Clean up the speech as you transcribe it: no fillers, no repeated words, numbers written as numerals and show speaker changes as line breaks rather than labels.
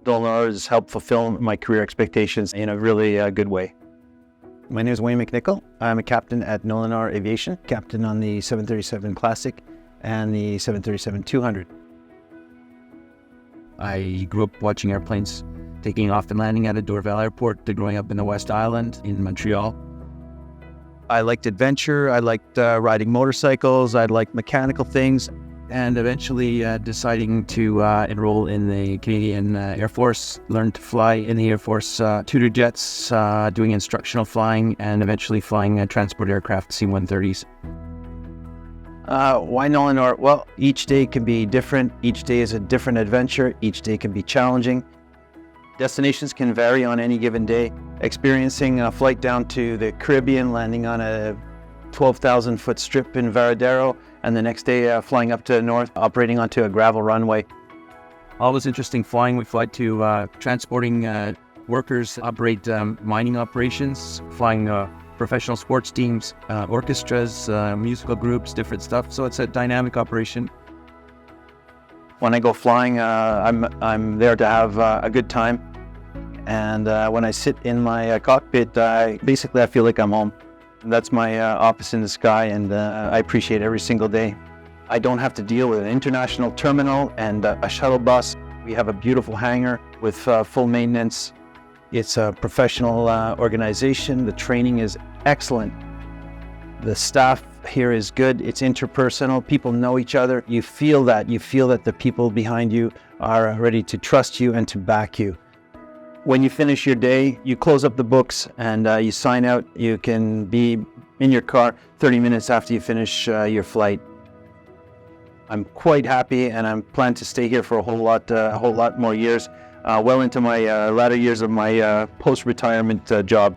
Nolinor has helped fulfill my career expectations in a really good way.
My name is Wayne McNichol. I'm a captain at Nolinor Aviation, captain on the 737 Classic and the 737-200.
I grew up watching airplanes taking off and landing at a Dorval Airport, growing up in the West Island in Montreal.
I liked adventure, I liked riding motorcycles, I liked mechanical things.
And eventually deciding to enroll in the Canadian Air Force, learned to fly in the Air Force tutor jets, doing instructional flying, and eventually flying transport aircraft, C-130s.
Why Nolinor? Well, each day can be different. Each day is a different adventure. Each day can be challenging. Destinations can vary on any given day. Experiencing a flight down to the Caribbean, landing on a 12,000-foot strip in Varadero, and the next day flying up to the north, operating onto a gravel runway.
Always interesting flying. We fly to transporting workers, operate mining operations, flying professional sports teams, orchestras, musical groups, different stuff. So it's a dynamic operation.
When I go flying, I'm there to have a good time. And when I sit in my cockpit, I feel like I'm home. That's my office in the sky, and I appreciate every single day. I don't have to deal with an international terminal and a shuttle bus. We have a beautiful hangar with full maintenance. It's a professional organization. The training is excellent. The staff here is good. It's interpersonal. People know each other. You feel that. You feel that the people behind you are ready to trust you and to back you. When you finish your day, you close up the books and you sign out. You can be in your car 30 minutes after you finish your flight. I'm quite happy, and I'm planning to stay here for a whole lot more years, well into my latter years of my post-retirement job.